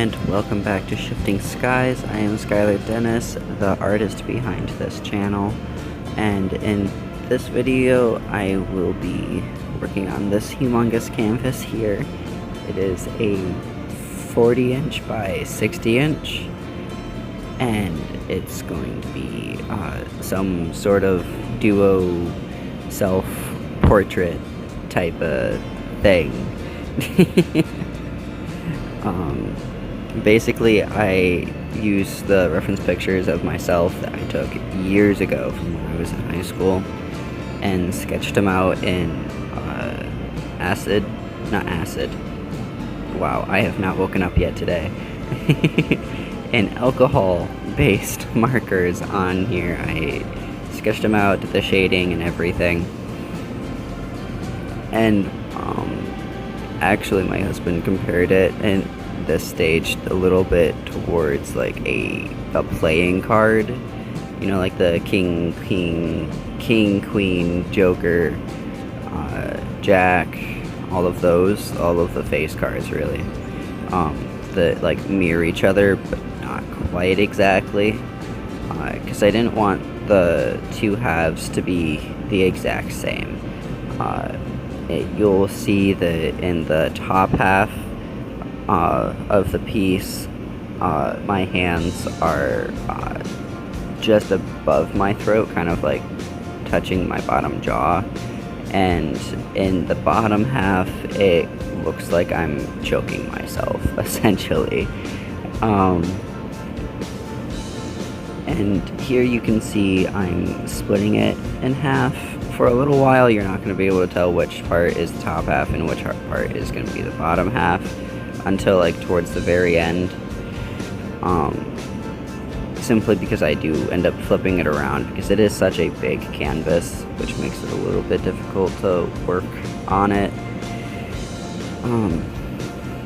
and welcome back to Shifting Skies. I am Skylar Dennis, the artist behind this channel, and in this video I will be working on this humongous canvas here. It is a 40-inch by 60-inch, and it's going to be some sort of duo self-portrait type of thing. Basically, I used the reference pictures of myself that I took years ago from when I was in high school and sketched them out in wow, I have not woken up yet today. In alcohol-based markers on here. I sketched them out, the shading and everything. And actually my husband compared it in this stage a little bit towards like a playing card, you know, like the king, queen, joker, jack, all of the face cards really, that like mirror each other but not quite exactly, because I didn't want the two halves to be the exact same. You'll see that in the top half of the piece, my hands are just above my throat, kind of like touching my bottom jaw, and in the bottom half it looks like I'm choking myself, essentially. And here you can see I'm splitting it in half. For a little while you're not going to be able to tell which part is the top half and which part is going to be the bottom half until like towards the very end, simply because I do end up flipping it around because it is such a big canvas, which makes it a little bit difficult to work on it.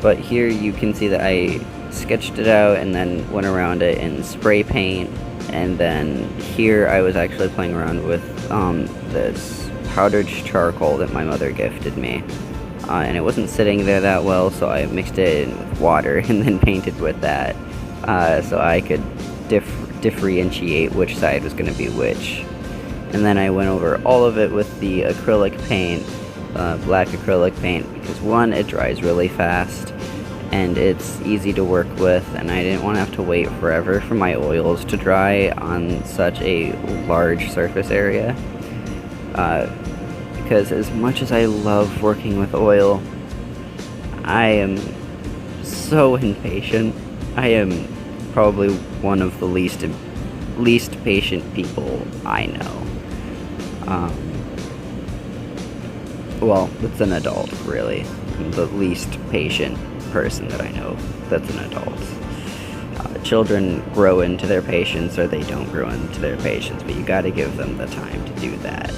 But here you can see that I sketched it out and then went around it in spray paint, and then here I was actually playing around with this powdered charcoal that my mother gifted me, and it wasn't sitting there that well, so I mixed it in with water and then painted with that, so I could differentiate which side was going to be which. And then I went over all of it with the acrylic paint, black acrylic paint, because one, it dries really fast and it's easy to work with, and I didn't want to have to wait forever for my oils to dry on such a large surface area, because as much as I love working with oil, I am so impatient. I am probably one of the least patient people I know. Well, it's an adult, really. The least patient person that I know that's an adult. Children grow into their patience, or they don't grow into their patience, but you gotta give them the time to do that.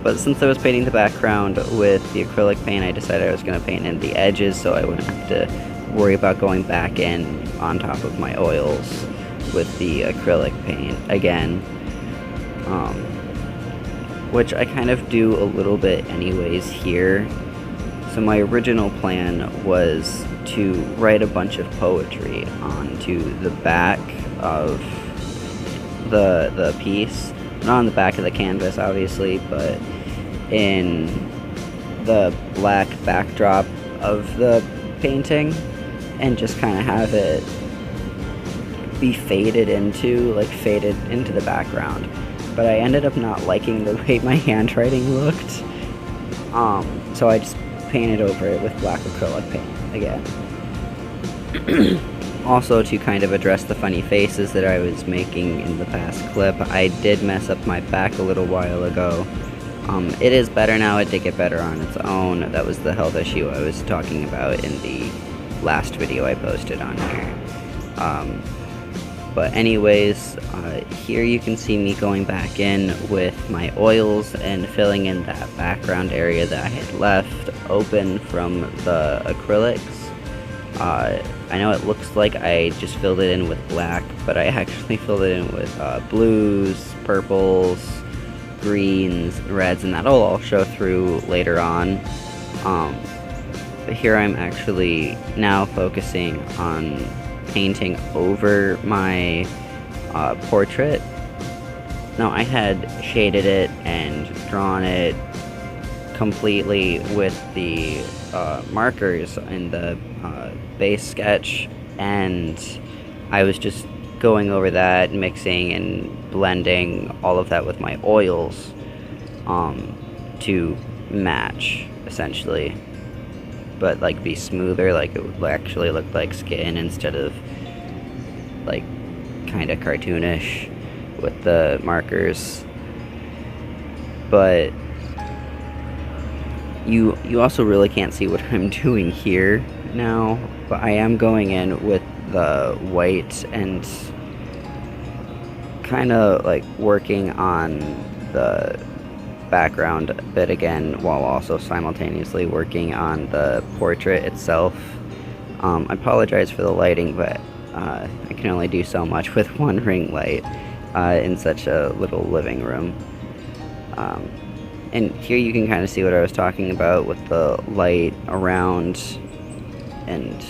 But since I was painting the background with the acrylic paint, I decided I was going to paint in the edges so I wouldn't have to worry about going back in on top of my oils with the acrylic paint again, which I kind of do a little bit anyways here. So my original plan was to write a bunch of poetry onto the back of the piece. Not on the back of the canvas, obviously, but in the black backdrop of the painting, and just kind of have it be faded into the background. But I ended up not liking the way my handwriting looked, so I just painted over it with black acrylic paint again. Also, to kind of address the funny faces that I was making in the past clip, I did mess up my back a little while ago. It is better now. It did get better on its own. That was the health issue I was talking about in the last video I posted on here. But anyways, here you can see me going back in with my oils and filling in that background area that I had left open from the acrylics. I know it looks like I just filled it in with black, but I actually filled it in with blues, purples, greens, reds, and that'll all show through later on. But here I'm actually now focusing on painting over my portrait. Now, I had shaded it and drawn it completely with the markers in the base sketch, and I was just going over that, mixing and blending all of that with my oils to match, essentially, but like be smoother, like it would actually look like skin instead of like kind of cartoonish with the markers. But you also really can't see what I'm doing here now, but I am going in with the white and kind of like working on the background a bit again, while also simultaneously working on the portrait itself. I apologize for the lighting, but I can only do so much with one ring light in such a little living room. And here you can kind of see what I was talking about with the light around and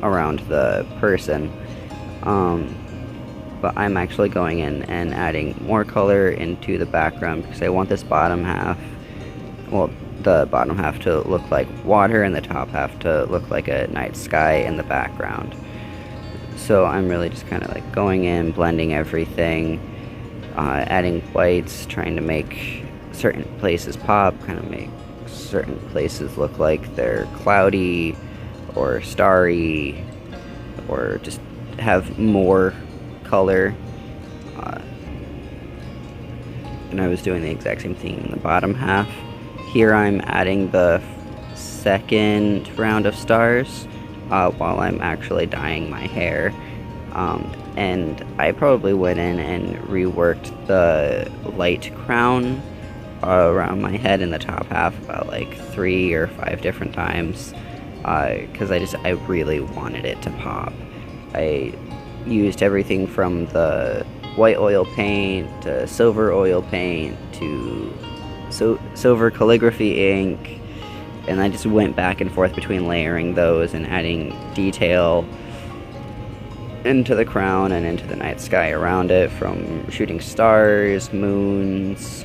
around the person. But I'm actually going in and adding more color into the background because I want this bottom half, well, the bottom half to look like water and the top half to look like a night sky in the background. So I'm really just kind of like going in, blending everything, adding whites, trying to make certain places pop, kind of make certain places look like they're cloudy or starry, or just have more color. And I was doing the exact same thing in the bottom half. Here I'm adding the second round of stars while I'm actually dyeing my hair. And I probably went in and reworked the light crown around my head in the top half about like 3 or 5 different times, because I really wanted it to pop. I used everything from the white oil paint to silver oil paint to silver calligraphy ink, and I just went back and forth between layering those and adding detail into the crown and into the night sky around it, from shooting stars, moons,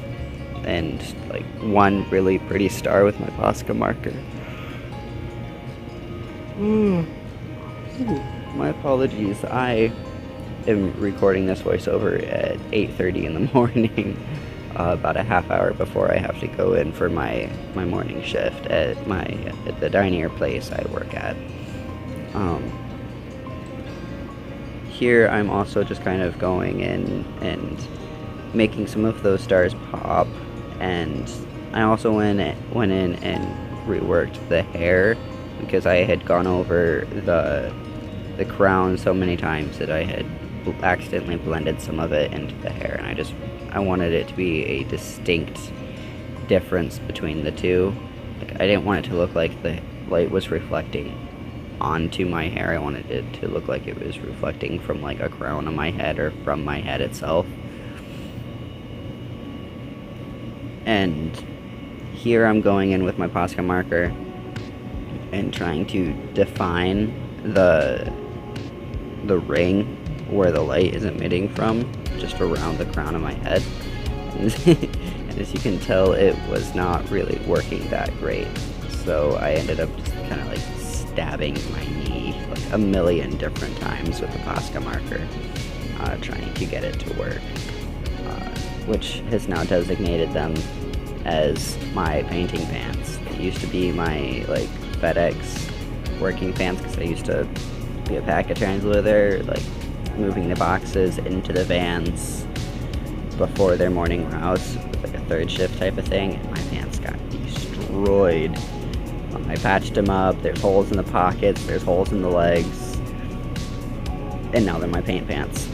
and like one really pretty star with my Posca marker. My apologies, I am recording this voiceover at 8:30 in the morning, about a half hour before I have to go in for my morning shift at the diner place I work at. Here I'm also just kind of going in and making some of those stars pop, and I also went in and reworked the hair because I had gone over the crown so many times that I had accidentally blended some of it into the hair, and I wanted it to be a distinct difference between the two. Like, I didn't want it to look like the light was reflecting onto my hair. I wanted it to look like it was reflecting from like a crown on my head or from my head itself. And here I'm going in with my Posca marker and trying to define the ring where the light is emitting from, just around the crown of my head. And as you can tell, it was not really working that great. So I ended up just kind of like stabbing my knee like a million different times with the Posca marker, trying to get it to work, which has now designated them as my painting pants. They used to be my like FedEx working pants because I used to be a package handler there, like moving the boxes into the vans before their morning routes, like a third shift type of thing, and my pants got destroyed. I patched them up, there's holes in the pockets, there's holes in the legs, and now they're my paint pants.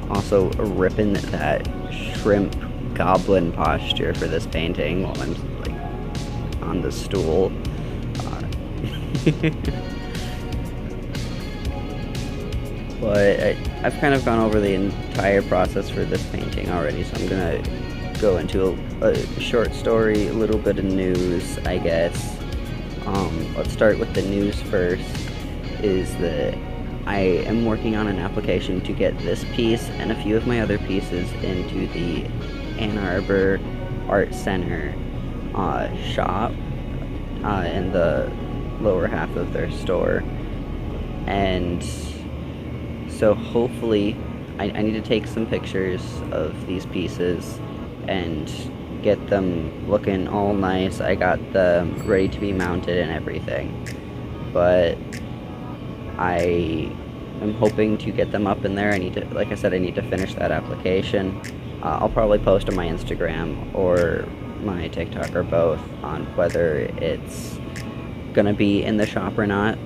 Also ripping that shrimp goblin posture for this painting while I'm like on the stool. But I've kind of gone over the entire process for this painting already, so I'm gonna go into a short story, a little bit of news, I guess. Let's start with the news first, is that I am working on an application to get this piece and a few of my other pieces into the Ann Arbor Art Center shop in the lower half of their store. And so hopefully I need to take some pictures of these pieces and get them looking all nice. I got them ready to be mounted and everything, but I am hoping to get them up in there. I need to, like I said, I need to finish that application. I'll probably post on my Instagram or my TikTok or both on whether it's gonna be in the shop or not.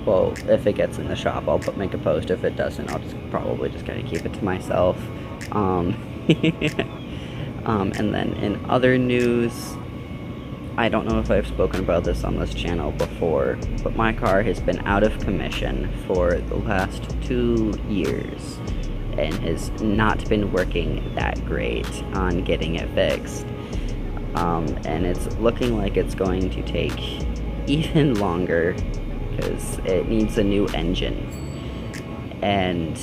Well, if it gets in the shop, I'll make a post. If it doesn't, I'll probably just kind of keep it to myself. And then in other news, I don't know if I've spoken about this on this channel before, but my car has been out of commission for the last 2 years and has not been working that great on getting it fixed. And it's looking like it's going to take even longer because it needs a new engine. And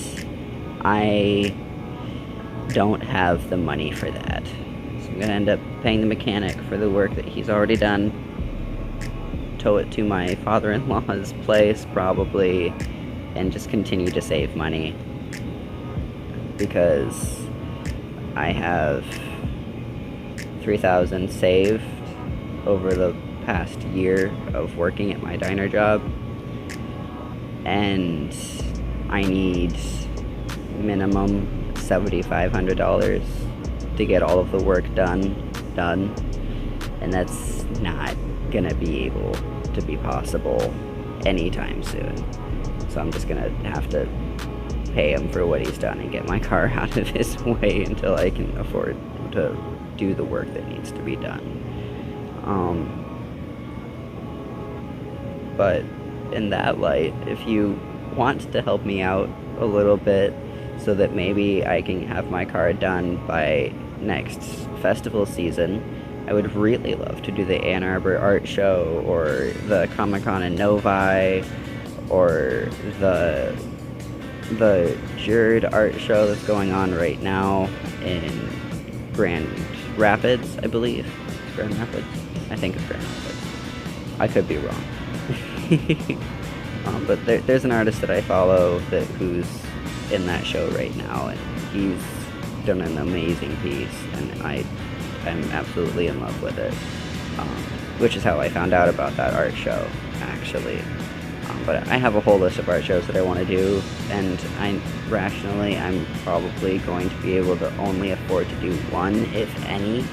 I don't have the money for that. So I'm gonna end up paying the mechanic for the work that he's already done, tow it to my father-in-law's place probably, and just continue to save money because I have $3,000 saved over the past year of working at my diner job, and I need minimum $7,500 to get all of the work done, and that's not gonna be able to be possible anytime soon. So I'm just gonna have to pay him for what he's done and get my car out of his way until I can afford to do the work that needs to be done. But in that light, if you want to help me out a little bit so that maybe I can have my car done by next festival season, I would really love to do the Ann Arbor Art Show or the Comic-Con in Novi or the Jured Art Show that's going on right now in Grand Rapids, I believe. Grand Rapids? I think it's Grand Rapids. I could be wrong. But there's an artist that I follow who's in that show right now, and he's done an amazing piece, and I'm absolutely in love with it, which is how I found out about that art show, actually. But I have a whole list of art shows that I want to do, and I'm probably going to be able to only afford to do one, if any,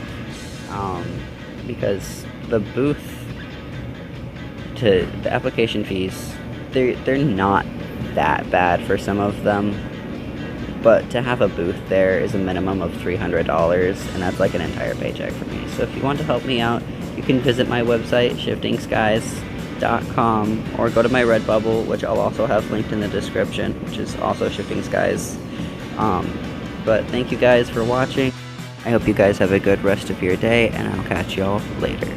because the application fees, they're not that bad for some of them, but to have a booth there is a minimum of $300, and that's like an entire paycheck for me. So if you want to help me out, you can visit my website, ShiftingSkys.com, or go to my Redbubble, which I'll also have linked in the description, which is also ShiftingSkys. But thank you guys for watching. I hope you guys have a good rest of your day, and I'll catch y'all later.